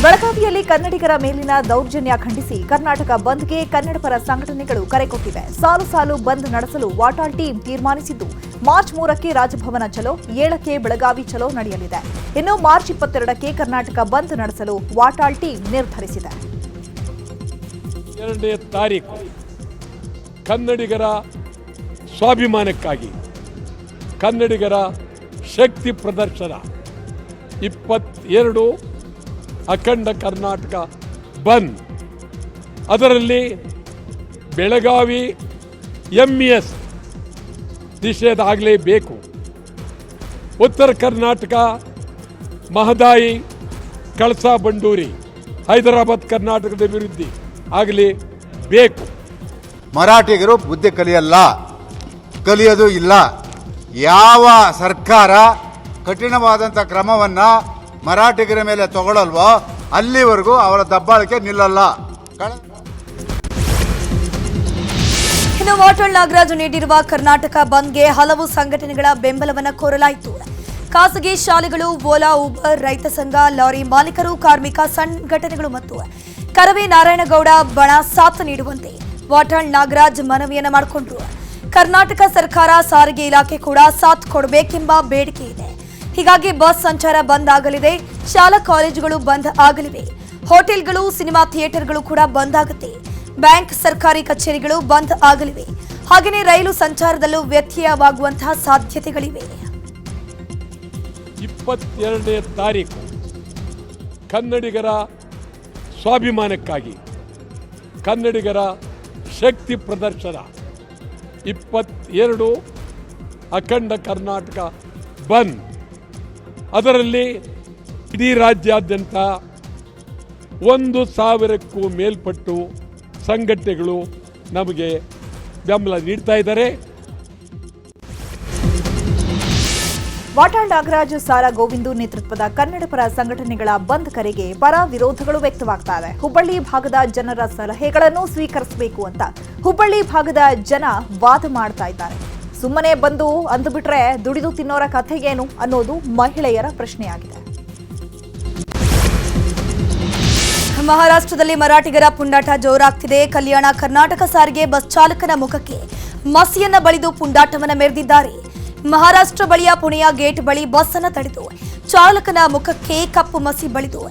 ಬೆಳಗಾವಿಯಲ್ಲಿ ಕನ್ನಡಿಗರ ಮೇಲಿನ ದೌರ್ಜನ್ಯ ಖಂಡಿಸಿ ಕರ್ನಾಟಕ ಬಂದ್ಗೆ ಕನ್ನಡಪರ ಸಂಘಟನೆಗಳು ಕರೆ ಕೊಟ್ಟಿವೆ. ಸಾಲು ಸಾಲು ಬಂದ್ ನಡೆಸಲು ವಾಟಾಳ್ ಟೀಮ್ ತೀರ್ಮಾನಿಸಿದ್ದು, ಮಾರ್ಚ್ 3ಕ್ಕೆ ರಾಜಭವನ ಚಲೋ, 7ಕ್ಕೆ ಬೆಳಗಾವಿ ಚಲೋ ನಡೆಯಲಿದೆ. ಇನ್ನು ಮಾರ್ಚ್ 22ಕ್ಕೆ ಕರ್ನಾಟಕ ಬಂದ್ ನಡೆಸಲು ವಾಟಾಳ್ ಟೀಮ್ ನಿರ್ಧರಿಸಿದೆ. 2ನೇ ತಾರೀಕು ಕನ್ನಡಿಗರ ಸ್ವಾಭಿಮಾನಕ್ಕಾಗಿ ಕನ್ನಡಿಗರ ಶಕ್ತಿ ಪ್ರದರ್ಶನ 22 ಅಖಂಡ ಕರ್ನಾಟಕ ಬಂದ್. ಅದರಲ್ಲಿ ಬೆಳಗಾವಿ MES ನಿಷೇಧ ಆಗಲೇಬೇಕು. ಉತ್ತರ ಕರ್ನಾಟಕ ಮಹದಾಯಿ ಕಳಸಾ ಬಂಡೂರಿ ಹೈದರಾಬಾದ್ ಕರ್ನಾಟಕದ ಅಭಿವೃದ್ಧಿ ಆಗಲೇಬೇಕು. ಮರಾಠಿಗರು ಬುದ್ಧಿ ಕಲಿಯೋದು ಇಲ್ಲ. ಯಾವ ಸರ್ಕಾರ ಕಠಿಣವಾದಂಥ ಕ್ರಮವನ್ನು ಮರಾಠಿಗರ ಮೇಲೆ ತಗೊಳ್ಳಲ್ವೋ ಅಲ್ಲಿವರೆಗೂ ಅವರ ದಬ್ಬಾಳಿಕೆ ನಿಲ್ಲಲ್ಲ. ಇನ್ನು ವಾಟಾಳ್ ನಾಗರಾಜ್ ನೀಡಿರುವ ಕರ್ನಾಟಕ ಬಂದ್ಗೆ ಹಲವು ಸಂಘಟನೆಗಳ ಬೆಂಬಲವನ್ನು ಕೋರಲಾಯಿತು. ಖಾಸಗಿ ಶಾಲೆಗಳು, ಓಲಾ, ಉಬರ್, ರೈತ ಸಂಘ, ಲಾರಿ ಮಾಲೀಕರು, ಕಾರ್ಮಿಕ ಸಂಘಟನೆಗಳು ಮತ್ತು ಕರವೇ ನಾರಾಯಣಗೌಡ ಬಣ ಸಾಥ್ ನೀಡುವಂತೆ ವಾಟಾಳ್ ನಾಗರಾಜ್ ಮನವಿಯನ್ನ ಮಾಡಿಕೊಂಡ್ರು. ಕರ್ನಾಟಕ ಸರ್ಕಾರ, ಸಾರಿಗೆ ಇಲಾಖೆ ಕೂಡ ಸಾಥ್ ಕೊಡಬೇಕೆಂಬ ಬೇಡಿಕೆ ಇದೆ. ಹೀಗಾಗಿ ಬಸ್ ಸಂಚಾರ ಬಂದ್ ಆಗಲಿದೆ, ಶಾಲಾ ಕಾಲೇಜುಗಳು ಬಂದ್ ಆಗಲಿವೆ, ಹೋಟೆಲ್ಗಳು, ಸಿನಿಮಾ ಥಿಯೇಟರ್ಗಳು ಕೂಡ ಬಂದ್ ಆಗುತ್ತೆ, ಬ್ಯಾಂಕ್, ಸರ್ಕಾರಿ ಕಚೇರಿಗಳು ಬಂದ್ ಆಗಲಿವೆ. ಹಾಗೆಯೇ ರೈಲು ಸಂಚಾರದಲ್ಲೂ ವ್ಯತ್ಯಯವಾಗುವಂತಹ ಸಾಧ್ಯತೆಗಳಿವೆ. 22ನೇ ತಾರೀಕು ಕನ್ನಡಿಗರ ಸ್ವಾಭಿಮಾನಕ್ಕಾಗಿ ಕನ್ನಡಿಗರ ಶಕ್ತಿ ಪ್ರದರ್ಶನ 22 ಅಖಂಡ ಕರ್ನಾಟಕ ಬಂದ್. ಅದರಲ್ಲಿ ಇಡೀ ರಾಜ್ಯಾದ್ಯಂತ 1,000ಕ್ಕೂ ಮೇಲ್ಪಟ್ಟು ಸಂಘಟನೆಗಳು ನಮಗೆ ಬೆಂಬಲ ನೀಡ್ತಾ ಇದ್ದಾರೆ. ವಾಟಾಳ್ ನಾಗರಾಜ್, ಸಾರಾ ಗೋವಿಂದು ನೇತೃತ್ವದ ಕನ್ನಡಪರ ಸಂಘಟನೆಗಳ ಬಂದ್ ಕರೆಗೆ ಪರ ವಿರೋಧಗಳು ವ್ಯಕ್ತವಾಗ್ತಾ ಇದೆ. ಹುಬ್ಬಳ್ಳಿ ಭಾಗದ ಜನರ ಸಲಹೆಗಳನ್ನು ಸ್ವೀಕರಿಸಬೇಕು ಅಂತ ಹುಬ್ಬಳ್ಳಿ ಭಾಗದ ಜನ ವಾದ ಮಾಡ್ತಾ ಇದ್ದಾರೆ. ಸುಮ್ಮನೆ ಬಂದು ಅಂದುಬಿಟ್ರೆ ದುಡಿದು ತಿನ್ನೋರ ಕಥೆ ಏನು ಅನ್ನೋದು ಮಹಿಳೆಯರ ಪ್ರಶ್ನೆಯಾಗಿದೆ. ಮಹಾರಾಷ್ಟ್ರದಲ್ಲಿ ಮರಾಠಿಗರ ಪುಂಡಾಟ ಜೋರಾಗ್ತಿದೆ. ಕಲ್ಯಾಣ ಕರ್ನಾಟಕ ಸಾರಿಗೆ ಬಸ್ ಚಾಲಕನ ಮುಖಕ್ಕೆ ಮಸಿಯನ್ನ ಬಳಿದು ಪುಂಡಾಟವನ್ನ ಮೆರೆದಿದ್ದಾರೆ. ಮಹಾರಾಷ್ಟ್ರ ಬಳಿಯ ಪುಣೆಯ ಗೇಟ್ ಬಳಿ ಬಸ್ ಅನ್ನ ತಡೆದು ಚಾಲಕನ ಮುಖಕ್ಕೆ ಕಪ್ಪು ಮಸಿ ಬಳಿದು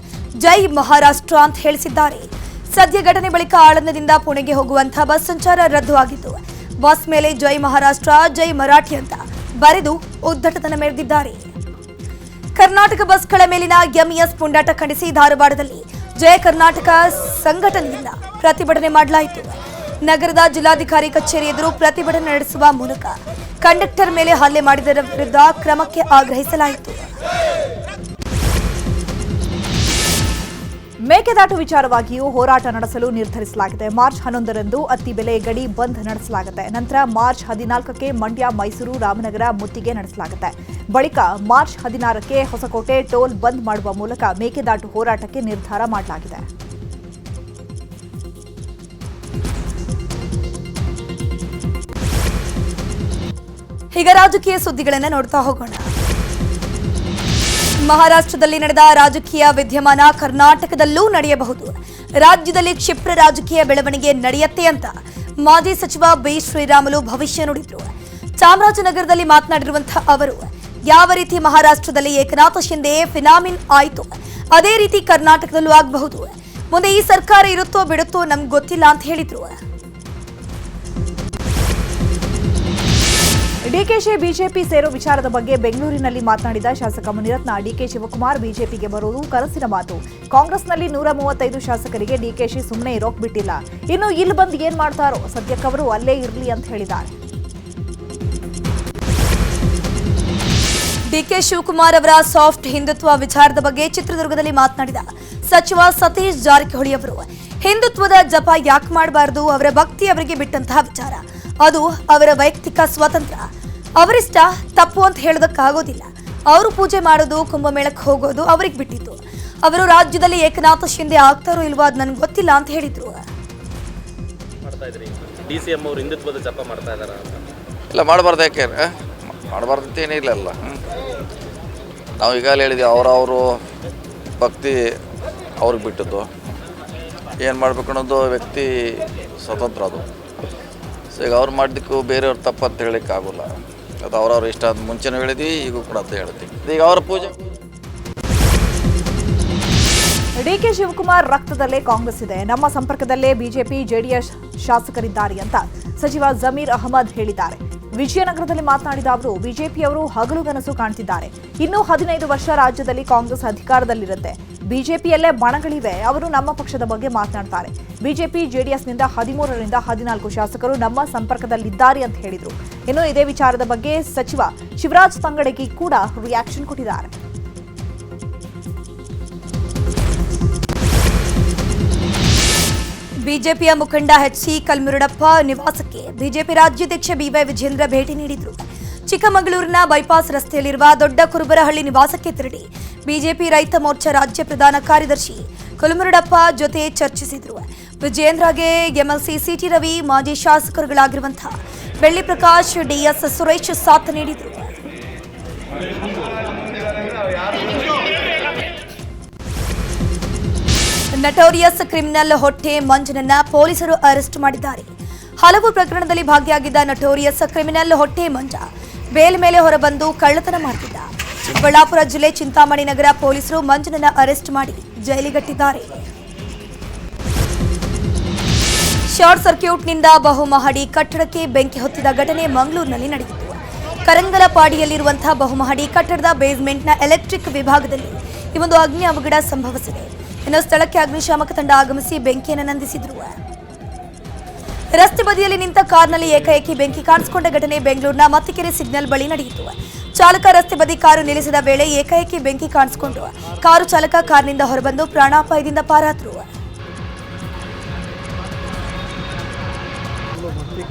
ಜೈ ಮಹಾರಾಷ್ಟ್ರ ಅಂತ ಹೇಳಿಸಿದ್ದಾರೆ. ಸದ್ಯ ಘಟನೆ ಬಳಿಕ ಆಳಂದದಿಂದ ಪುಣೆಗೆ ಹೋಗುವಂತಹ ಬಸ್ ಸಂಚಾರ ರದ್ದು ಆಗಿದ್ದು, ಬಸ್ ಮೇಲೆ ಜೈ ಮಹಾರಾಷ್ಟ್ರ, ಜೈ ಮರಾಠಿ ಅಂತ ಬರೆದು ಉದ್ದಟತನ ಮೆರೆದಿದ್ದಾರೆ. ಕರ್ನಾಟಕ ಬಸ್ಗಳ ಮೇಲಿನ MES ಪುಂಡಾಟ ಖಂಡಿಸಿ ಧಾರವಾಡದಲ್ಲಿ ಜಯ ಕರ್ನಾಟಕ ಸಂಘಟನೆಯಿಂದ ಪ್ರತಿಭಟನೆ ಮಾಡಲಾಯಿತು. ನಗರದ ಜಿಲ್ಲಾಧಿಕಾರಿ ಕಚೇರಿ ಎದುರು ಪ್ರತಿಭಟನೆ ನಡೆಸುವ ಮೂಲಕ ಕಂಡಕ್ಟರ್ ಮೇಲೆ ಹಲ್ಲೆ ಮಾಡಿದರ ವಿರುದ್ಧ ಕ್ರಮಕ್ಕೆ ಆಗ್ರಹಿಸಲಾಯಿತು. ಮೇಕೆದಾಟು ವಿಚಾರವಾಗಿಯೂ ಹೋರಾಟ ನಡೆಸಲು ನಿರ್ಧರಿಸಲಾಗಿದೆ. ಮಾರ್ಚ್ 11ರಂದು ಅತ್ತಿ ಬೆಲೆ ಗಡಿ ಬಂದ್ ನಡೆಸಲಾಗುತ್ತೆ. ನಂತರ ಮಾರ್ಚ್ 14ಕ್ಕೆ ಮಂಡ್ಯ, ಮೈಸೂರು, ರಾಮನಗರ ಮುತ್ತಿಗೆ ನಡೆಸಲಾಗುತ್ತೆ. ಬಳಿಕ ಮಾರ್ಚ್ 16ಕ್ಕೆ ಹೊಸಕೋಟೆ ಟೋಲ್ ಬಂದ್ ಮಾಡುವ ಮೂಲಕ ಮೇಕೆದಾಟು ಹೋರಾಟಕ್ಕೆ ನಿರ್ಧಾರ ಮಾಡಲಾಗಿದೆ. ಈಗ ರಾಜಕೀಯ ಸುದ್ದಿಗಳನ್ನು ನೋಡ್ತಾ ಹೋಗೋಣ. ಮಹಾರಾಷ್ಟ್ರದಲ್ಲಿ ನಡೆದ ರಾಜಕೀಯ ವಿದ್ಯಮಾನ ಕರ್ನಾಟಕದಲ್ಲೂ ನಡೆಯಬಹುದು. ರಾಜ್ಯದಲ್ಲಿ ಕ್ಷಿಪ್ರ ರಾಜಕೀಯ ಬೆಳವಣಿಗೆ ನಡೆಯುತ್ತೆ ಅಂತ ಮಾಜಿ ಸಚಿವ ಬಿ ಶ್ರೀರಾಮುಲು ಭವಿಷ್ಯ ನುಡಿದ್ರು. ಚಾಮರಾಜನಗರದಲ್ಲಿ ಮಾತನಾಡಿರುವಂತಹ ಅವರು, ಯಾವ ರೀತಿ ಮಹಾರಾಷ್ಟ್ರದಲ್ಲಿ ಏಕನಾಥ ಶಿಂದೆ ಫಿನಾಮಿನ್ ಆಯಿತು, ಅದೇ ರೀತಿ ಕರ್ನಾಟಕದಲ್ಲೂ ಆಗಬಹುದು. ಮುಂದೆ ಈ ಸರ್ಕಾರ ಇರುತ್ತೋ ಬಿಡುತ್ತೋ ನಮ್ಗೆ ಗೊತ್ತಿಲ್ಲ ಅಂತ ಹೇಳಿದ್ರು. ಡಿಕೆಶಿ ಬಿಜೆಪಿ ಸೇರೋ ವಿಚಾರದ ಬಗ್ಗೆ ಬೆಂಗಳೂರಿನಲ್ಲಿ ಮಾತನಾಡಿದ ಶಾಸಕ ಮುನಿರತ್ನ, ಡಿಕೆ ಶಿವಕುಮಾರ್ ಬಿಜೆಪಿಗೆ ಬರೋದು ಕನಸಿನ ಮಾತು. ಕಾಂಗ್ರೆಸ್ನಲ್ಲಿ 135 ಶಾಸಕರಿಗೆ ಡಿಕೆಶಿ ಸುಮ್ಮನೆ ಇರೋಕ್ ಬಿಟ್ಟಿಲ್ಲ. ಇನ್ನು ಇಲ್ಲಿ ಬಂದು ಏನ್ ಮಾಡ್ತಾರೋ, ಸದ್ಯಕ್ಕವರು ಅಲ್ಲೇ ಇರಲಿ ಅಂತ ಹೇಳಿದ್ದಾರೆ. ಡಿಕೆ ಶಿವಕುಮಾರ್ ಅವರ ಸಾಫ್ಟ್ ಹಿಂದುತ್ವ ವಿಚಾರದ ಬಗ್ಗೆ ಚಿತ್ರದುರ್ಗದಲ್ಲಿ ಮಾತನಾಡಿದ ಸಚಿವ ಸತೀಶ್ ಜಾರಕಿಹೊಳಿ ಅವರು, ಹಿಂದುತ್ವದ ಜಪ ಯಾಕೆ ಮಾಡಬಾರದು, ಅವರ ಭಕ್ತಿ ಅವರಿಗೆ ಬಿಟ್ಟಂತಹ ವಿಚಾರ, ಅದು ಅವರ ವೈಯಕ್ತಿಕ ಸ್ವಾತಂತ್ರ್ಯ, ಅವರಿಷ್ಟ, ತಪ್ಪು ಅಂತ ಹೇಳೋದಕ್ಕಾಗೋದಿಲ್ಲ. ಅವರು ಪೂಜೆ ಮಾಡೋದು, ಕುಂಭಮೇಳಕ್ಕೆ ಹೋಗೋದು ಅವರಿಗೆ ಬಿಟ್ಟಿತ್ತು. ಅವರು ರಾಜ್ಯದಲ್ಲಿ ಏಕನಾಥ ಶಿಂದೆ ಆಗ್ತಾರೋ ಇಲ್ವೋ ಅದು ನನಗೆ ಗೊತ್ತಿಲ್ಲ ಅಂತ ಹೇಳಿದ್ರು. DCM ಅವರು ಹಿಂದುತ್ವದ ಜಪ ಮಾಡ್ತಾ ಇದ್ದಾರಾ? ಇಲ್ಲ, ಮಾಡಬಾರ್ದು. ಯಾಕೆ ಮಾಡಬಾರ್ದು ಅಂತ ಏನಿಲ್ಲ. ನಾವು ಈಗಾಗಲೇ ಹೇಳಿದ್ವಿ, ಅವರವರು ಭಕ್ತಿ ಅವ್ರಿಗೆ ಬಿಟ್ಟದ್ದು. ಏನು ಮಾಡಬೇಕು ಅನ್ನೋದು ವ್ಯಕ್ತಿ ಸ್ವತಂತ್ರ ಅದು. ಸೊ ಈಗ ಅವ್ರು ಮಾಡಿದ್ದಕ್ಕೂ ಬೇರೆಯವ್ರ ತಪ್ಪಂತ ಹೇಳೋಕ್ಕಾಗೋಲ್ಲ. ಅದು ಅವ್ರವ್ರ ಇಷ್ಟ. ಅದು ಮುಂಚೆನೂ ಹೇಳಿದ್ವಿ, ಈಗೂ ಕೂಡ ಅಂತ ಹೇಳ್ತೀವಿ. ಈಗ ಅವರ ಪೂಜೆ. ಡಿಕೆ ಶಿವಕುಮಾರ್ ರಕ್ತದಲ್ಲೇ ಕಾಂಗ್ರೆಸ್ ಇದೆ, ನಮ್ಮ ಸಂಪರ್ಕದಲ್ಲೇ ಬಿಜೆಪಿ ಜೆಡಿಎಸ್ ಶಾಸಕರಿದ್ದಾರೆ ಅಂತ ಸಚಿವ ಜಮೀರ್ ಅಹಮದ್ ಹೇಳಿದ್ದಾರೆ. ವಿಜಯನಗರದಲ್ಲಿ ಮಾತನಾಡಿದ ಅವರು, ಬಿಜೆಪಿಯವರು ಹಗಲುಗನಸು ಕಾಣ್ತಿದ್ದಾರೆ. ಇನ್ನು 15 ವರ್ಷ ರಾಜ್ಯದಲ್ಲಿ ಕಾಂಗ್ರೆಸ್ ಅಧಿಕಾರದಲ್ಲಿರುತ್ತೆ. ಬಿಜೆಪಿಯಲ್ಲೇ ಬಣಗಳಿವೆ, ಅವರು ನಮ್ಮ ಪಕ್ಷದ ಬಗ್ಗೆ ಮಾತನಾಡ್ತಾರೆ. ಬಿಜೆಪಿ ಜೆಡಿಎಸ್ನಿಂದ 13ರಿಂದ 14 ಶಾಸಕರು ನಮ್ಮ ಸಂಪರ್ಕದಲ್ಲಿದ್ದಾರೆ ಅಂತ ಹೇಳಿದರು. ಇನ್ನು ಇದೇ ವಿಚಾರದ ಬಗ್ಗೆ ಸಚಿವ ಶಿವರಾಜ್ ತಂಗಡಗಿ ಕೂಡ ರಿಯಾಕ್ಷನ್ ಕೊಟ್ಟಿದ್ದಾರೆ. ಬಿಜೆಪಿಯ ಮುಖಂಡ ಎಚ್.ಸಿ. ಕಲ್ಮುರಡಪ್ಪ ನಿವಾಸಕ್ಕೆ ಬಿಜೆಪಿ ರಾಜ್ಯಾಧ್ಯಕ್ಷ ಬಿವೈ ವಿಜೇಂದ್ರ ಭೇಟಿ ನೀಡಿದರು. ಚಿಕ್ಕಮಗಳೂರಿನ ಬೈಪಾಸ್ ರಸ್ತೆಯಲ್ಲಿರುವ ದೊಡ್ಡ ಕುರುಬರಹಳ್ಳಿ ನಿವಾಸಕ್ಕೆ ತೆರಳಿ ಬಿಜೆಪಿ ರೈತ ಮೋರ್ಚಾ ರಾಜ್ಯ ಪ್ರಧಾನ ಕಾರ್ಯದರ್ಶಿ ಕಲ್ಮುರಡಪ್ಪ ಜೊತೆ ಚರ್ಚಿಸಿದರು. ವಿಜೇಂದ್ರಗೆ ಎಂಎಲ್ಸಿ ಸಿಟಿ ರವಿ, ಮಾಜಿ ಶಾಸಕರುಗಳಾಗಿರುವಂತಹ ಬೆಳ್ಳಿ ಪ್ರಕಾಶ್, ಡಿಎಸ್ ಸುರೇಶ್ ಸಾಥ್ ನೀಡಿದರು. ನಟೋರಿಯಸ್ ಕ್ರಿಮಿನಲ್ ಹೊಟ್ಟೆ ಮಂಜನನ್ನ ಪೊಲೀಸರು ಅರೆಸ್ಟ್ ಮಾಡಿದ್ದಾರೆ. ಹಲವು ಪ್ರಕರಣದಲ್ಲಿ ಭಾಗಿಯಾಗಿದ್ದ ನಟೋರಿಯಸ್ ಕ್ರಿಮಿನಲ್ ಹೊಟ್ಟೆ ಮಂಜ ಬೇಲ್ ಮೇಲೆ ಹೊರಬಂದು ಕಳ್ಳತನ ಮಾಡುತ್ತಿದ್ದ. ಚಿಕ್ಕಬಳ್ಳಾಪುರ ಜಿಲ್ಲೆ ಚಿಂತಾಮಣಿ ನಗರ ಪೊಲೀಸರು ಮಂಜನನ್ನ ಅರೆಸ್ಟ್ ಮಾಡಿ ಜೈಲಿಗಟ್ಟಿದ್ದಾರೆ. ಶಾರ್ಟ್ ಸರ್ಕ್ಯೂಟ್ನಿಂದ ಬಹುಮಹಡಿ ಕಟ್ಟಡಕ್ಕೆ ಬೆಂಕಿ ಹೊತ್ತಿದ ಘಟನೆ ಮಂಗಳೂರಿನಲ್ಲಿ ನಡೆಯಿತು. ಕರಂಗಲಪಾಡಿಯಲ್ಲಿರುವಂತಹ ಬಹುಮಹಡಿ ಕಟ್ಟಡದ ಬೇಸ್ಮೆಂಟ್ನ ಎಲೆಕ್ಟ್ರಿಕ್ ವಿಭಾಗದಲ್ಲಿ ಈ ಒಂದು ಅಗ್ನಿ ಅವಘಡ ಸಂಭವಿಸಿದೆ. ಇನ್ನು ಸ್ಥಳಕ್ಕೆ ಅಗ್ನಿಶಾಮಕ ತಂಡ ಆಗಮಿಸಿ ಬೆಂಕಿಯನ್ನು ನಂದಿಸಿದ್ರು. ರಸ್ತೆ ಬದಿಯಲ್ಲಿ ನಿಂತ ಕಾರ್ನಲ್ಲಿ ಏಕಾಏಕಿ ಬೆಂಕಿ ಕಾಣಿಸಿಕೊಂಡ ಘಟನೆ ಬೆಂಗಳೂರಿನ ಮತ್ತಿಕೆರೆ ಸಿಗ್ನಲ್ ಬಳಿ ನಡೆಯಿತು. ಚಾಲಕ ರಸ್ತೆ ಬದಿ ಕಾರು ನಿಲ್ಲಿಸಿದ ವೇಳೆ ಏಕಾಏಕಿ ಬೆಂಕಿ ಕಾಣಿಸಿಕೊಂಡು ಕಾರು ಚಾಲಕ ಕಾರ್ನಿಂದ ಹೊರಬಂದು ಪ್ರಾಣಾಪಾಯದಿಂದ ಪಾರಾದರು.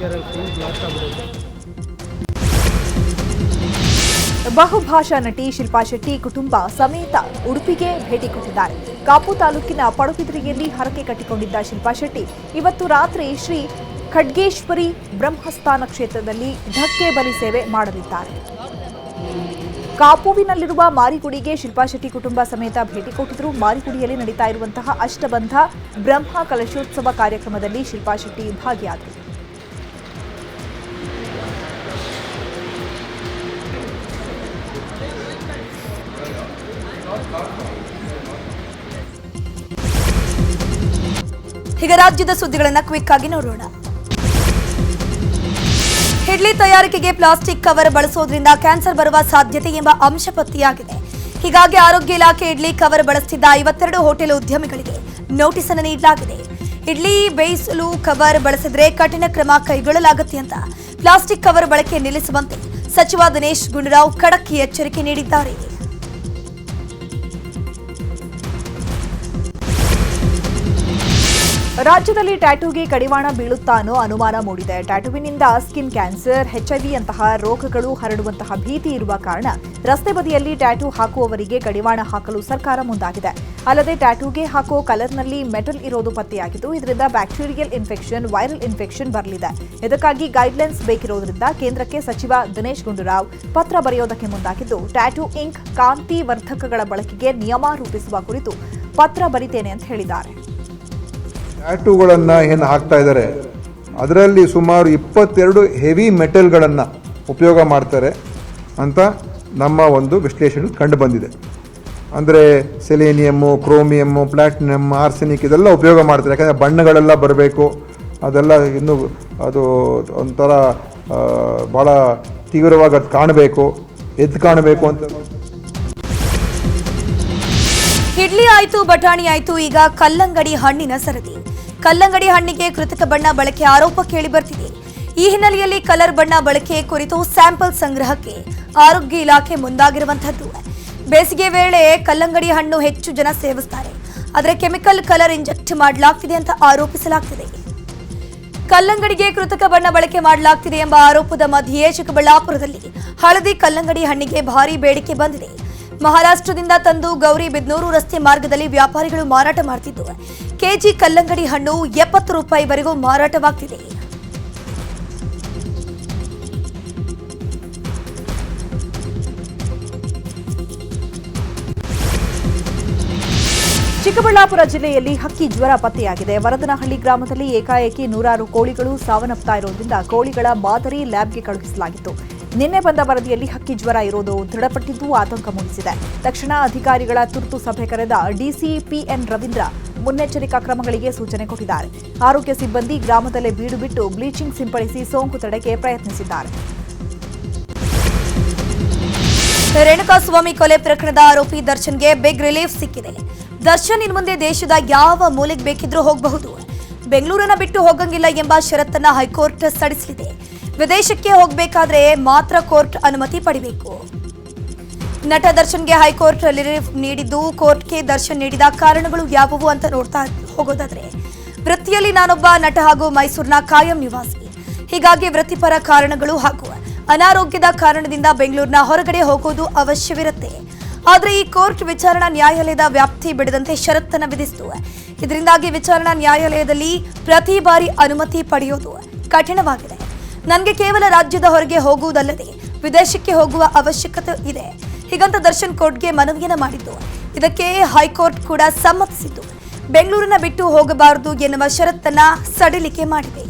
ಬಹುಭಾಷಾ ನಟಿ ಶಿಲ್ಪಾ ಶೆಟ್ಟಿ ಕುಟುಂಬ ಸಮೇತ ಉಡುಪಿಗೆ ಭೇಟಿ ಕೊಟ್ಟಿದ್ದಾರೆ. ಕಾಪು ತಾಲೂಕಿನ ಪಡುಬಿದ್ರಿಯಲ್ಲಿ ಹರಕೆ ಕಟ್ಟಿಕೊಂಡಿದ್ದ ಶಿಲ್ಪಾ ಶೆಟ್ಟಿ ಇವತ್ತು ರಾತ್ರಿ ಶ್ರೀ ಖಡ್ಗೇಶ್ವರಿ ಬ್ರಹ್ಮಸ್ಥಾನ ಕ್ಷೇತ್ರದಲ್ಲಿ ಧಕ್ಕೆ ಬಲಿ ಸೇವೆ ಮಾಡಲಿದ್ದಾರೆ. ಕಾಪುವಿನಲ್ಲಿರುವ ಮಾರಿಗುಡಿಗೆ ಶಿಲ್ಪಾ ಶೆಟ್ಟಿ ಕುಟುಂಬ ಸಮೇತ ಭೇಟಿ ಕೊಟ್ಟಿದ್ರು. ಮಾರಿಗುಡಿಯಲ್ಲಿ ನಡೀತಾ ಇರುವಂತಹ ಅಷ್ಟಬಂಧ ಬ್ರಹ್ಮ ಕಲಶೋತ್ಸವ ಕಾರ್ಯಕ್ರಮದಲ್ಲಿ ಶಿಲ್ಪಾ ಶೆಟ್ಟಿ ಭಾಗಿಯಾದರು. ಈಗ ರಾಜ್ಯದ ಸುದ್ದಿಗಳನ್ನ ಕ್ವಿಕ್ ಆಗಿ ನೋಡೋಣ. ಇಡ್ಲಿ ತಯಾರಿಕೆಗೆ ಪ್ಲಾಸ್ಟಿಕ್ ಕವರ್ ಬಳಸೋದ್ರಿಂದ ಕ್ಯಾನ್ಸರ್ ಬರುವ ಸಾಧ್ಯತೆ ಎಂಬ ಅಂಶ ಪತ್ತೆಯಾಗಿದೆ. ಹೀಗಾಗಿ ಆರೋಗ್ಯ ಇಲಾಖೆ ಇಡ್ಲಿ ಕವರ್ ಬಳಸುತ್ತಿದ್ದ 52 ಹೋಟೆಲ್ ಉದ್ಯಮಿಗಳಿಗೆ ನೋಟಿಸ್ ಅನ್ನು ನೀಡಲಾಗಿದೆ. ಇಡ್ಲಿ ಬೇಯಿಸಲು ಕವರ್ ಬಳಸಿದ್ರೆ ಕಠಿಣ ಕ್ರಮ ಕೈಗೊಳ್ಳಲಾಗುತ್ತೆ ಅಂತ ಪ್ಲಾಸ್ಟಿಕ್ ಕವರ್ ಬಳಕೆ ನಿಲ್ಲಿಸುವಂತೆ ಸಚಿವ ದಿನೇಶ್ ಗುಂಡೂರಾವ್ ಖಡಕ್ ಎಚ್ಚರಿಕೆ ನೀಡಿದ್ದಾರೆ. ರಾಜ್ಯದಲ್ಲಿ ಟ್ಯಾಟೂಗೆ ಕಡಿವಾಣ ಬೀಳುತ್ತಾ ಅನ್ನೋ ಅನುಮಾನ ಮೂಡಿದೆ. ಟ್ಯಾಟೂವಿನಿಂದ ಸ್ಕಿನ್ ಕ್ಯಾನ್ಸರ್, HIV ಅಂತಹ ರೋಗಗಳು ಹರಡುವಂತಹ ಭೀತಿ ಇರುವ ಕಾರಣ ರಸ್ತೆ ಬದಿಯಲ್ಲಿ ಟ್ಯಾಟೂ ಹಾಕುವವರಿಗೆ ಕಡಿವಾಣ ಹಾಕಲು ಸರ್ಕಾರ ಮುಂದಾಗಿದೆ. ಅಲ್ಲದೆ ಟ್ಯಾಟೂಗೆ ಹಾಕೋ ಕಲರ್ನಲ್ಲಿ ಮೆಟಲ್ ಇರೋದು ಪತ್ತೆಯಾಗಿದ್ದು, ಇದರಿಂದ ಬ್ಯಾಕ್ಟೀರಿಯಲ್ ಇನ್ಫೆಕ್ಷನ್, ವೈರಲ್ ಇನ್ಫೆಕ್ಷನ್ ಬರಲಿದೆ. ಇದಕ್ಕಾಗಿ ಗೈಡ್ಲೈನ್ಸ್ ಬೇಕಿರೋದ್ರಿಂದ ಕೇಂದ್ರಕ್ಕೆ ಸಚಿವ ದಿನೇಶ್ ಗುಂಡೂರಾವ್ ಪತ್ರ ಬರೆಯೋದಕ್ಕೆ ಮುಂದಾಗಿದ್ದು, ಟ್ಯಾಟೂ ಇಂಕ್, ಕಾಂತಿ ವರ್ಧಕಗಳ ಬಳಕೆಗೆ ನಿಯಮ ರೂಪಿಸುವ ಕುರಿತು ಪತ್ರ ಬರಿತೇನೆ ಅಂತ ಹೇಳಿದ್ದಾರೆ. ಟ್ಯಾಟೂಗಳನ್ನು ಏನು ಹಾಕ್ತಾ ಇದ್ದಾರೆ ಅದರಲ್ಲಿ ಸುಮಾರು 22 ಹೆವಿ ಮೆಟಲ್ಗಳನ್ನು ಉಪಯೋಗ ಮಾಡ್ತಾರೆ ಅಂತ ನಮ್ಮ ಒಂದು ವಿಶ್ಲೇಷಣೆ ಕಂಡು ಬಂದಿದೆ. ಅಂದರೆ ಸೆಲೇನಿಯಮ್ಮು, ಕ್ರೋಮಿಯಮ್ಮು, ಪ್ಲಾಟಿನಮ್, ಆರ್ಸೆನಿಕ್ ಇದೆಲ್ಲ ಉಪಯೋಗ ಮಾಡ್ತಾರೆ. ಯಾಕಂದರೆ ಬಣ್ಣಗಳೆಲ್ಲ ಬರಬೇಕು, ಅದೆಲ್ಲ ಇನ್ನೂ ಅದು ಒಂಥರ ಭಾಳ ತೀವ್ರವಾಗಿ ಅದು ಕಾಣಬೇಕು, ಎದ್ದು ಕಾಣಬೇಕು ಅಂತ. ಇಡ್ಲಿ ಆಯ್ತು, ಬಟಾಣಿ ಆಯ್ತು, ಈಗ ಕಲ್ಲಂಗಡಿ ಹಣ್ಣಿನ ಸರದಿ. ಕಲ್ಲಂಗಡಿ ಹಣ್ಣಿಗೆ ಕೃತಕ ಬಣ್ಣ ಬಳಕೆ ಆರೋಪ ಕೇಳಿ ಬರ್ತಿದೆ. ಈ ಹಿನ್ನೆಲೆಯಲ್ಲಿ ಕಲರ್ ಬಣ್ಣ ಬಳಕೆ ಕುರಿತು ಸ್ಯಾಂಪಲ್ ಸಂಗ್ರಹಕ್ಕೆ ಆರೋಗ್ಯ ಇಲಾಖೆ ಮುಂದಾಗಿರುವಂತಹದ್ದು. ಬೇಸಿಗೆ ವೇಳೆ ಕಲ್ಲಂಗಡಿ ಹಣ್ಣು ಹೆಚ್ಚು ಜನ ಸೇವಿಸುತ್ತಾರೆ, ಆದರೆ ಕೆಮಿಕಲ್ ಕಲರ್ ಇಂಜೆಕ್ಟ್ ಮಾಡಲಾಗ್ತಿದೆ ಅಂತ ಆರೋಪಿಸಲಾಗ್ತಿದೆ. ಕಲ್ಲಂಗಡಿಗೆ ಕೃತಕ ಬಣ್ಣ ಬಳಕೆ ಮಾಡಲಾಗ್ತಿದೆ ಎಂಬ ಆರೋಪದ ಮಧ್ಯೆ ಚಿಕ್ಕಬಳ್ಳಾಪುರದಲ್ಲಿ ಹಳದಿ ಕಲ್ಲಂಗಡಿ ಹಣ್ಣಿಗೆ ಭಾರೀ ಬೇಡಿಕೆ ಬಂದಿದೆ. ಮಹಾರಾಷ್ಟ್ರದಿಂದ ತಂದು ಗೌರಿಬಿದನೂರು ರಸ್ತೆ ಮಾರ್ಗದಲ್ಲಿ ವ್ಯಾಪಾರಿಗಳು ಮಾರಾಟ ಮಾಡ್ತಿದ್ದು, ಕೆಜಿ ಕಲ್ಲಂಗಡಿ ಹಣ್ಣು 70 ರೂಪಾಯಿವರೆಗೂ ಮಾರಾಟವಾಗ್ತಿದೆ. ಚಿಕ್ಕಬಳ್ಳಾಪುರ ಜಿಲ್ಲೆಯಲ್ಲಿ ಹಕ್ಕಿ ಜ್ವರ ಪತ್ತೆಯಾಗಿದೆ. ವರದನಹಳ್ಳಿ ಗ್ರಾಮದಲ್ಲಿ ಏಕಾಏಕಿ ನೂರಾರು ಕೋಳಿಗಳು ಸಾವನ್ನಪ್ತಾ ಇರೋದ್ರಿಂದ ಕೋಳಿಗಳ ಮಾದರಿ ಲ್ಯಾಬ್ಗೆ ಕಳುಹಿಸಲಾಗಿತ್ತು. ನಿನ್ನೆ ಬಂದ ವರದಿಯಲ್ಲಿ ಹಕ್ಕಿ ಜ್ವರ ಇರೋದು ದೃಢಪಟ್ಟಿದ್ದು ಆತಂಕ ಮೂಡಿಸಿದೆ. ತಕ್ಷಣ ಅಧಿಕಾರಿಗಳ ತುರ್ತು ಸಭೆ ಕರೆದ ಡಿಸಿ ಪಿಎನ್ ರವೀಂದ್ರ ಮುನ್ನೆಚ್ಚರಿಕಾ ಕ್ರಮಗಳಿಗೆ ಸೂಚನೆ ಕೊಟ್ಟಿದ್ದಾರೆ. ಆರೋಗ್ಯ ಸಿಬ್ಬಂದಿ ಗ್ರಾಮದಲ್ಲೇ ಬೀಡು ಬಿಟ್ಟು ಬ್ಲೀಚಿಂಗ್ ಸಿಂಪಡಿಸಿ ಸೋಂಕು ತಡೆಗೆ ಪ್ರಯತ್ನಿಸಿದ್ದಾರೆ. ರೇಣುಕಾಸ್ವಾಮಿ ಕೊಲೆ ಪ್ರಕರಣದ ಆರೋಪಿ ದರ್ಶನ್ಗೆ ಬಿಗ್ ರಿಲೀಫ್ ಸಿಕ್ಕಿದೆ. ದರ್ಶನ್ ಇನ್ನು ಮುಂದೆ ದೇಶದ ಯಾವ ಮೂಲೆಗೆ ಬೇಕಿದ್ರೂ ಹೋಗಬಹುದು. ಬೆಂಗಳೂರನ್ನ ಬಿಟ್ಟು ಹೋಗಂಗಿಲ್ಲ ಎಂಬ ಷರತ್ತನ್ನ ಹೈಕೋರ್ಟ್ ಸಡಿಸಲಿದೆ. ವಿದೇಶಕ್ಕೆ ಹೋಗಬೇಕಾದ್ರೆ ಮಾತ್ರ ಕೋರ್ಟ್ ಅನುಮತಿ ಪಡೆಯಬೇಕು. ನಟ ದರ್ಶನ್ಗೆ ಹೈಕೋರ್ಟ್ ರಿಲೀಫ್ ನೀಡಿದ್ದು, ಕೋರ್ಟ್ಗೆ ದರ್ಶನ್ ನೀಡಿದ ಕಾರಣಗಳು ಯಾವುವು ಅಂತ ನೋಡ್ತಾ ಹೋಗೋದಾದ್ರೆ, ವೃತ್ತಿಯಲ್ಲಿ ನಾನೊಬ್ಬ ನಟ ಹಾಗೂ ಮೈಸೂರಿನ ಕಾಯಂ ನಿವಾಸಿ. ಹೀಗಾಗಿ ವೃತ್ತಿಪರ ಕಾರಣಗಳು ಹಾಗೂ ಅನಾರೋಗ್ಯದ ಕಾರಣದಿಂದ ಬೆಂಗಳೂರಿನ ಹೊರಗಡೆ ಹೋಗೋದು ಅವಶ್ಯವಿರುತ್ತೆ. ಆದರೆ ಈ ಕೋರ್ಟ್ ವಿಚಾರಣಾ ನ್ಯಾಯಾಲಯದ ವ್ಯಾಪ್ತಿ ಬಿಡದಂತೆ ಷರತ್ತನ್ನು ವಿಧಿಸಿತು. ಇದರಿಂದಾಗಿ ವಿಚಾರಣಾ ನ್ಯಾಯಾಲಯದಲ್ಲಿ ಪ್ರತಿ ಬಾರಿ ಅನುಮತಿ ಪಡೆಯೋದು ಕಠಿಣವಾಗಿದೆ. ನನಗೆ ಕೇವಲ ರಾಜ್ಯದ ಹೊರಗೆ ಹೋಗುವುದಲ್ಲದೆ ವಿದೇಶಕ್ಕೆ ಹೋಗುವ ಅವಶ್ಯಕತೆ ಇದೆ. ಹೀಗಂತ ದರ್ಶನ್ ಕೋರ್ಟ್ಗೆ ಮನವಿಯನ್ನ ಮಾಡಿದ್ದು. ಇದಕ್ಕೆ ಹೈಕೋರ್ಟ್ ಕೂಡ ಸಮ್ಮತಿಸಿದ್ದು. ಬೆಂಗಳೂರನ್ನ ಬಿಟ್ಟು ಹೋಗಬಾರದು ಎನ್ನುವ ಷರತ್ತನ್ನ ಸಡಿಲಿಕೆ ಮಾಡಿದೆ.